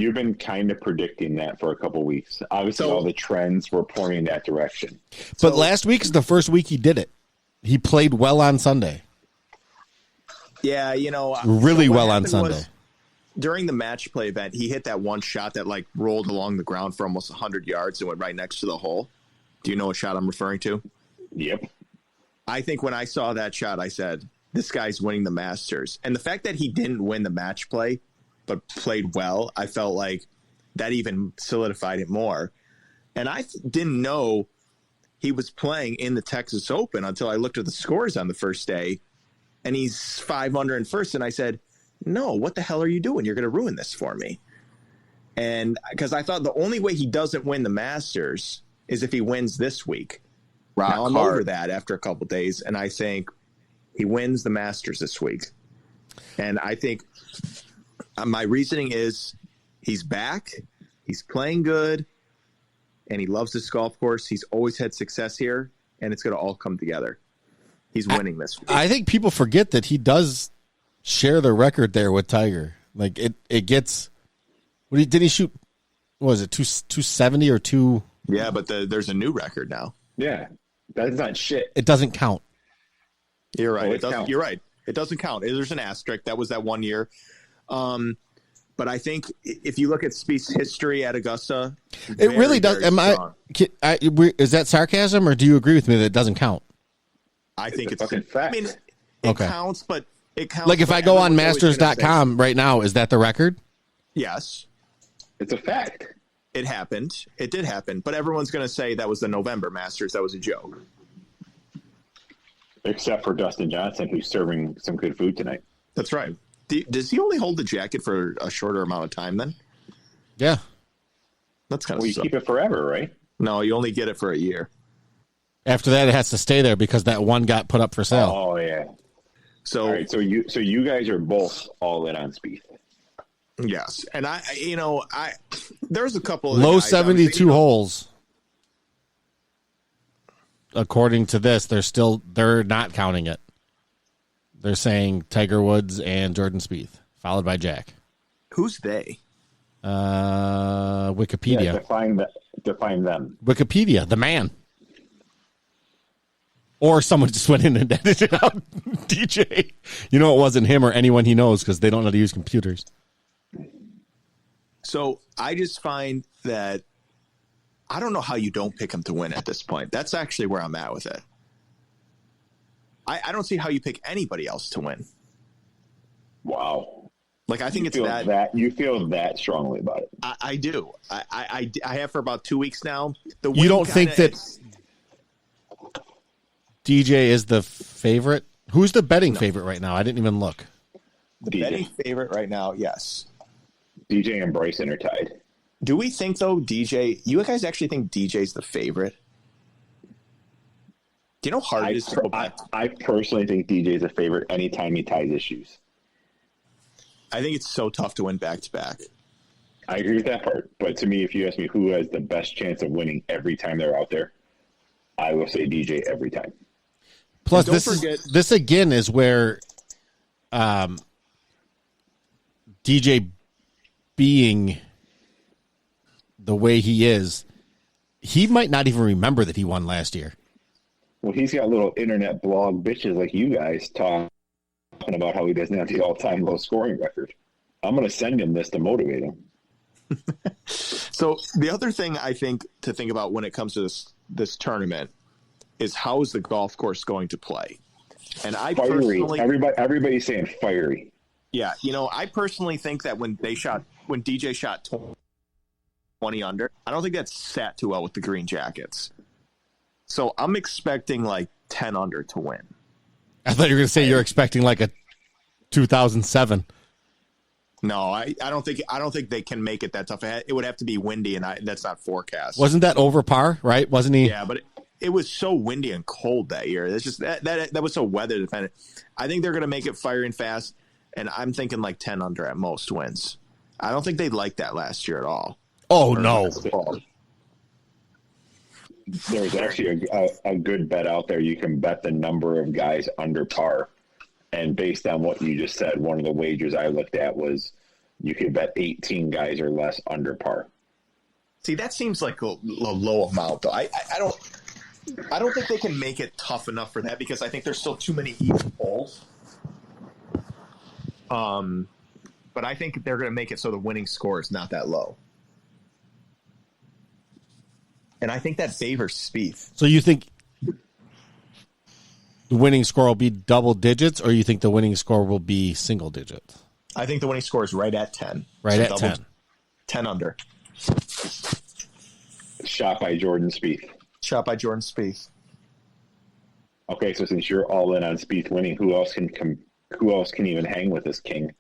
You've been kind of predicting that for a couple weeks. Obviously, all the trends were pointing in that direction. But last week is the first week he did it. He played well on Sunday. Yeah, really well on Sunday. During the match play event, he hit that one shot that rolled along the ground for almost 100 yards and went right next to the hole. Do you know what shot I'm referring to? Yep. I think when I saw that shot, I said, this guy's winning the Masters. And the fact that he didn't win the match play, but played well, I felt like that even solidified it more. And I didn't know he was playing in the Texas Open until I looked at the scores on the first day, and he's 5 under in first. And I said, no, what the hell are you doing? You're going to ruin this for me. And because I thought the only way he doesn't win the Masters is if he wins this week. Now I'm over that after a couple days, and I think he wins the Masters this week. And I think my reasoning is he's back, he's playing good, and he loves this golf course. He's always had success here, and it's going to all come together. He's winning this week. I think people forget that he does share the record there with Tiger. Like it gets. Did he shoot? What was it 270 or 2? Yeah, but there's a new record now. Yeah, that's not shit. It doesn't count. You're right. You're right. It doesn't count. There's an asterisk. That was that 1 year. But I think if you look at Spieth's history at Augusta, it really does. Is that sarcasm, or do you agree with me that it doesn't count? I think it's fucking fact. I mean, it counts, but it counts. Like if I go on Masters.com right now, is that the record? Yes, it's a fact. It happened. It did happen, but everyone's going to say that was the November Masters. That was a joke. Except for Dustin Johnson, who's serving some good food tonight. That's right. Does he only hold the jacket for a shorter amount of time then? Yeah. That's kind of you keep it forever, right? No, you only get it for a year. After that, it has to stay there because that one got put up for sale. Oh, yeah. So, all right, so you guys are both all in on Spieth. Yes. And there's a couple of low 72 holes. According to this, they're not counting it. They're saying Tiger Woods and Jordan Spieth, followed by Jack. Who's they? Wikipedia. Yeah, define them. Wikipedia, the man. Or someone just went in and edited out DJ. You know it wasn't him or anyone he knows because they don't know how to use computers. So I just find that I don't know how you don't pick him to win at this point. That's actually where I'm at with it. I don't see how you pick anybody else to win. Wow. Like I think you feel that strongly about it. I do. I have for about 2 weeks now. You don't think that DJ is the favorite? Who's the betting favorite right now? I didn't even look. The betting favorite right now, yes. DJ and Bryson are tied. Do we think, though, DJ... You guys actually think DJ's the favorite? Do you know how hard it is to go back? I personally think DJ's a favorite anytime he ties issues. I think it's so tough to win back-to-back. I agree with that part. But to me, if you ask me who has the best chance of winning every time they're out there, I will say DJ every time. Plus, this again is where DJ being the way he is, he might not even remember that he won last year. Well, he's got little internet blog bitches like you guys talking about how he doesn't have the all-time low scoring record. I'm going to send him this to motivate him. So the other thing I think to think about when it comes to this tournament is how is the golf course going to play? And I fiery. Everybody's saying fiery. Yeah, I personally think that when DJ shot 20 under, I don't think that sat too well with the green jackets. So I'm expecting like 10 under to win. I thought you were going to say you're expecting like a 2007. No, I don't think they can make it that tough. It would have to be windy, and that's not forecast. Wasn't that over par, right? Wasn't he? Yeah, but it was so windy and cold that year. It's just that was so weather dependent. I think they're going to make it fiery and fast, and I'm thinking like 10 under at most wins. I don't think they liked that last year at all. Oh, no. There's actually a good bet out there. You can bet the number of guys under par. And based on what you just said, one of the wagers I looked at was you could bet 18 guys or less under par. See, that seems like a low amount, though. I don't think they can make it tough enough for that because I think there's still too many even holes. But I think they're going to make it so the winning score is not that low. And I think that favors Spieth. So you think the winning score will be double digits, or you think the winning score will be single digits? I think the winning score is right at 10. Right at 10. 10 under. Shot by Jordan Spieth. Shot by Jordan Spieth. Okay, so since you're all in on Spieth winning, who else can even hang with this king?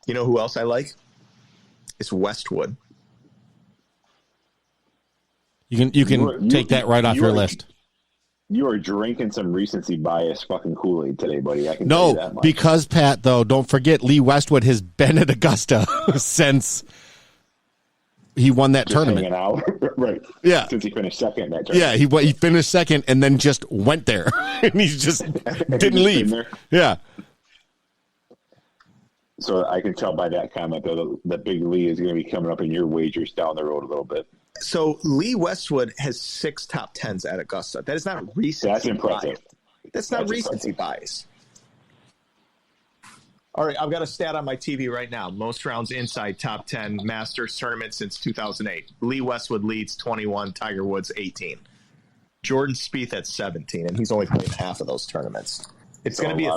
You know who else I like? It's Westwood. You can take that right off your list. You are drinking some recency bias fucking Kool-Aid today, buddy. I can tell you that much. Because, Pat, though, don't forget, Lee Westwood has been at Augusta since he won that tournament. Hanging out. Right. Yeah. Since he finished second in that tournament. Yeah, he finished second and then just went there. And he just didn't leave. Yeah. So I can tell by that comment, though, that Big Lee is going to be coming up in your wagers down the road a little bit. So Lee Westwood has 6 top 10s at Augusta. That is not recency. That's impressive. Bias. That's not recency bias. All right, I've got a stat on my TV right now. Most rounds inside top 10 Masters tournament since 2008. Lee Westwood leads 21, Tiger Woods 18. Jordan Spieth at 17, and he's only played half of those tournaments. It's going to be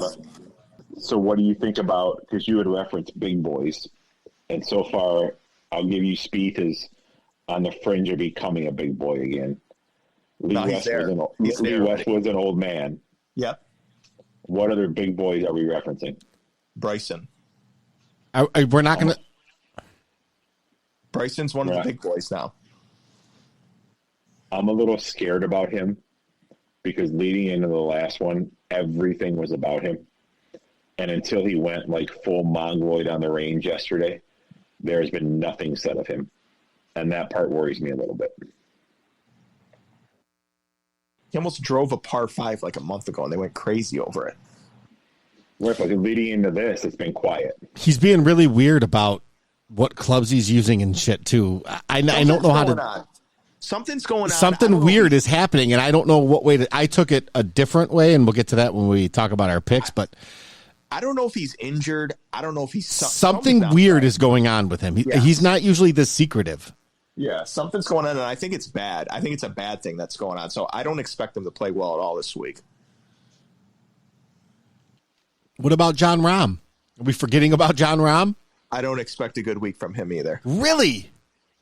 So what do you think about, because you had referenced big boys, and so far I'll give you Spieth is on the fringe of becoming a big boy again. Lee Westwood's an old man. Yep. What other big boys are we referencing? Bryson. We're not going to. Bryson's one of the big boys now. I'm a little scared about him because leading into the last one, everything was about him. And until he went like full mongoloid on the range yesterday, there's been nothing said of him. And that part worries me a little bit. He almost drove a par 5 like a month ago, and they went crazy over it. Whereas like leading into this, it's been quiet. He's being really weird about what clubs he's using and shit, too. I don't know how to... Something's going on. Something weird is happening, and I don't know what way to... I took it a different way, and we'll get to that when we talk about our picks, but... I don't know if he's injured. I don't know if he's... Something weird is going on with him. He's not usually this secretive. Yeah, something's going on, and I think it's bad. I think it's a bad thing that's going on. So I don't expect him to play well at all this week. What about John Rahm? Are we forgetting about John Rahm? I don't expect a good week from him either. Really?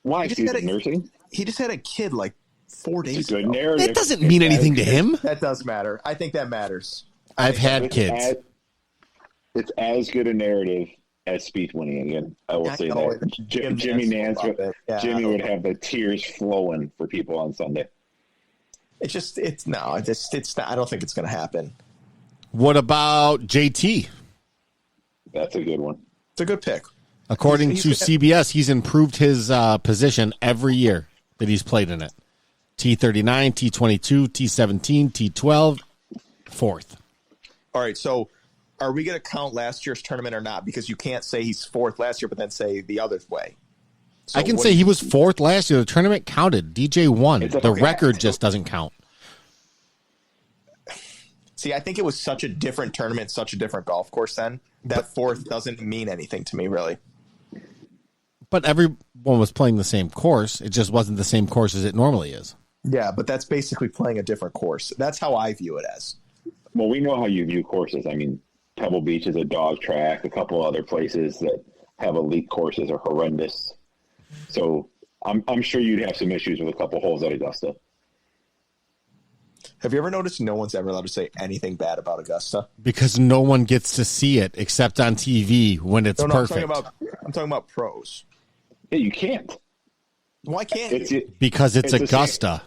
Why? He's nursing? He just had a kid like 4 days ago. That doesn't mean anything to him. That does matter. I think that matters. I've had kids. It's as good a narrative as Spieth winning again. I will say that. Jimmy Nance would have the tears flowing for people on Sunday. I don't think it's going to happen. What about JT? That's a good one. It's a good pick. According to CBS, he's improved his position every year that he's played in it. T39, T22, T17, T12, fourth. All right, so are we going to count last year's tournament or not? Because you can't say he's fourth last year, but then say the other way. So I can say he was fourth last year. The tournament counted. DJ won. The record just doesn't count. See, I think it was such a different tournament, such a different golf course then, that fourth doesn't mean anything to me, really. But everyone was playing the same course. It just wasn't the same course as it normally is. Yeah, but that's basically playing a different course. That's how I view it as. Well, we know how you view courses. I mean, Pebble Beach is a dog track. A couple other places that have elite courses are horrendous. So I'm sure you'd have some issues with a couple holes at Augusta. Have you ever noticed no one's ever allowed to say anything bad about Augusta? Because no one gets to see it except on TV when it's perfect. I'm talking about pros. Yeah, you can't. Why can't you? Because it's Augusta.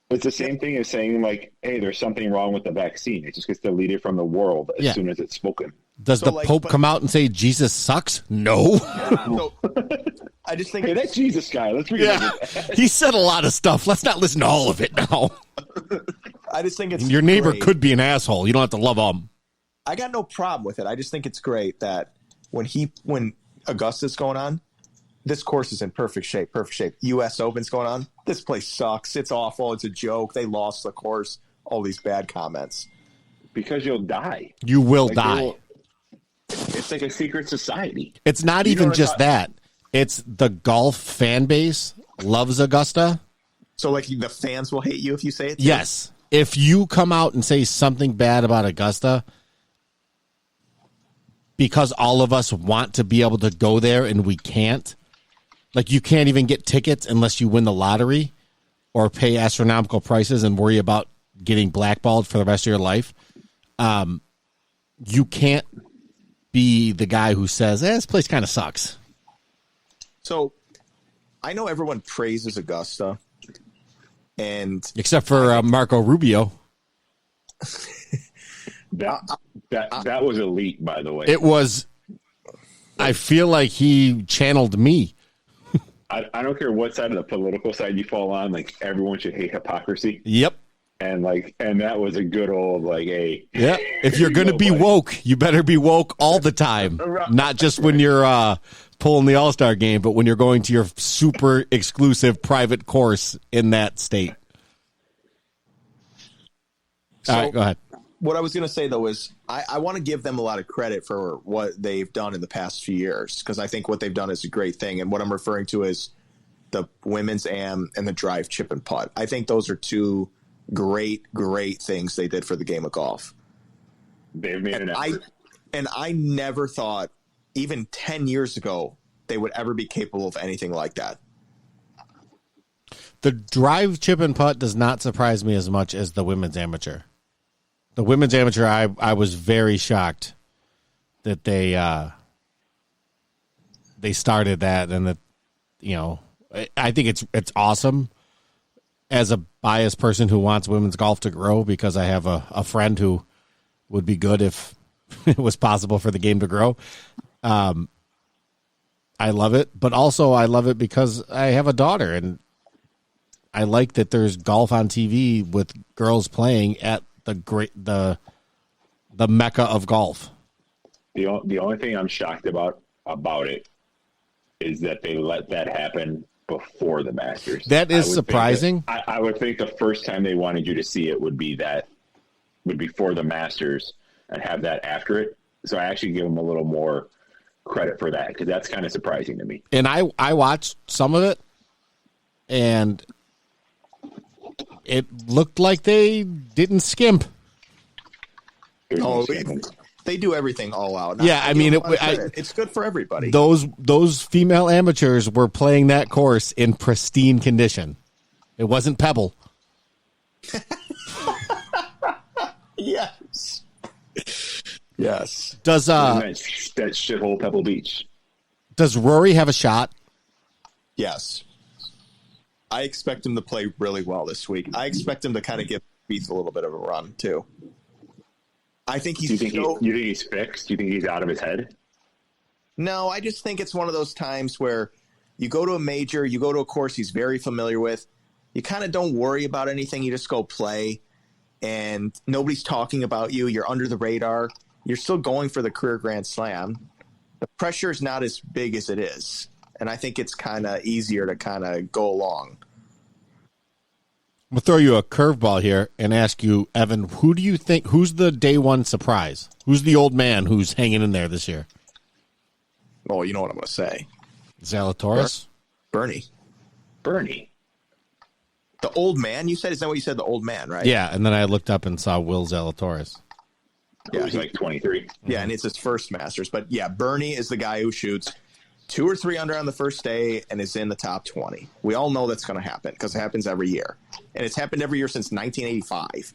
It's the same thing as saying, like, hey, there's something wrong with the vaccine. It just gets deleted from the world as soon as it's spoken. Does the Pope come out and say Jesus sucks? No. So, I just think... Hey, that Jesus guy, let's read it. He said a lot of stuff. Let's not listen to all of it now. I just think it's Your neighbor great. could be an asshole. You don't have to love him. I got no problem with it. I just think it's great that when Augusta's going on, this course is in perfect shape. U.S. Open's going on. This place sucks. It's awful. It's a joke. They lost the course. All these bad comments. Because you'll die. You will die. It's like a secret society. It's not even just that. It's the golf fan base loves Augusta. So, like, the fans will hate you if you say it? Yes. If you come out and say something bad about Augusta, because all of us want to be able to go there and we can't, like, you can't even get tickets unless you win the lottery or pay astronomical prices and worry about getting blackballed for the rest of your life. You can't be the guy who says, this place kind of sucks. So, I know everyone praises Augusta. And except for Marco Rubio. That was elite, by the way. It was. I feel like he channeled me. I don't care what side of the political side you fall on. Like, everyone should hate hypocrisy. Yep. And that was a good old, like, hey. Yeah. If you're going to be woke, you better be woke all the time. Not just when you're pulling the All-Star game, but when you're going to your super exclusive private course in that state. So, all right, go ahead. What I was going to say, though, is I want to give them a lot of credit for what they've done in the past few years, because I think what they've done is a great thing. And what I'm referring to is the women's AM and the drive, chip, and putt. I think those are two great things they did for the game of golf. They've made an effort. And I never thought, even 10 years ago, they would ever be capable of anything like that. The drive, chip, and putt does not surprise me as much as the women's amateur. The women's amateur, I was very shocked that they started that, and that, you know, I think it's awesome as a biased person who wants women's golf to grow, because I have a friend who would be good if it was possible for the game to grow. I love it, but also I love it because I have a daughter, and I like that there's golf on TV with girls playing at the mecca of golf. The only thing I'm shocked about it is that they let that happen before the Masters. That is surprising. I would think the first time they wanted you to see it would be for the Masters, and have that after it. So I actually give them a little more credit for that, because that's kind of surprising to me. And I watched some of it, and it looked like they didn't skimp. They do everything all out. Yeah, I mean, it's good for everybody. Those female amateurs were playing that course in pristine condition. It wasn't Pebble. Yes. Yes. Does that shithole Pebble Beach? Does Rory have a shot? Yes. I expect him to play really well this week. I expect him to kind of give Spieth a little bit of a run too. I think he's. You think he's fixed? Do you think he's out of his head? No, I just think it's one of those times where you go to a major, you go to a course he's very familiar with. You kind of don't worry about anything. You just go play, and nobody's talking about you. You're under the radar. You're still going for the career Grand Slam. The pressure is not as big as it is, and I think it's kind of easier to kind of go along. I'm going to throw you a curveball here and ask you, Evan, who do you think, who's the day one surprise? Who's the old man who's hanging in there this year? Oh, you know what I'm going to say. Zalatoris? Bernie. The old man, you said? Is that what you said, the old man, right? Yeah, and then I looked up and saw Will Zalatoris. Yeah, he's like 23. Yeah, and it's his first Masters. But, yeah, Bernie is the guy who shoots 2 or 3 under on the first day and is in the top 20. We all know that's going to happen because it happens every year. And it's happened every year since 1985.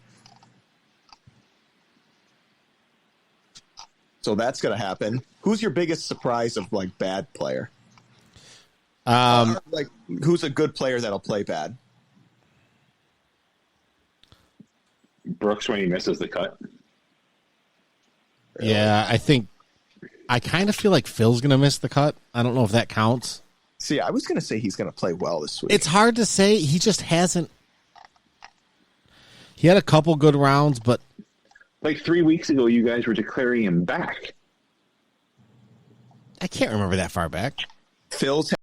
So that's going to happen. Who's your biggest surprise of, like, bad player? Like, who's a good player that'll play bad? Brooks when he misses the cut. Really? Yeah, I kind of feel like Phil's going to miss the cut. I don't know if that counts. See, I was going to say he's going to play well this week. It's hard to say. He just hasn't. He had a couple good rounds, but like 3 weeks ago, you guys were declaring him back. I can't remember that far back. Phil's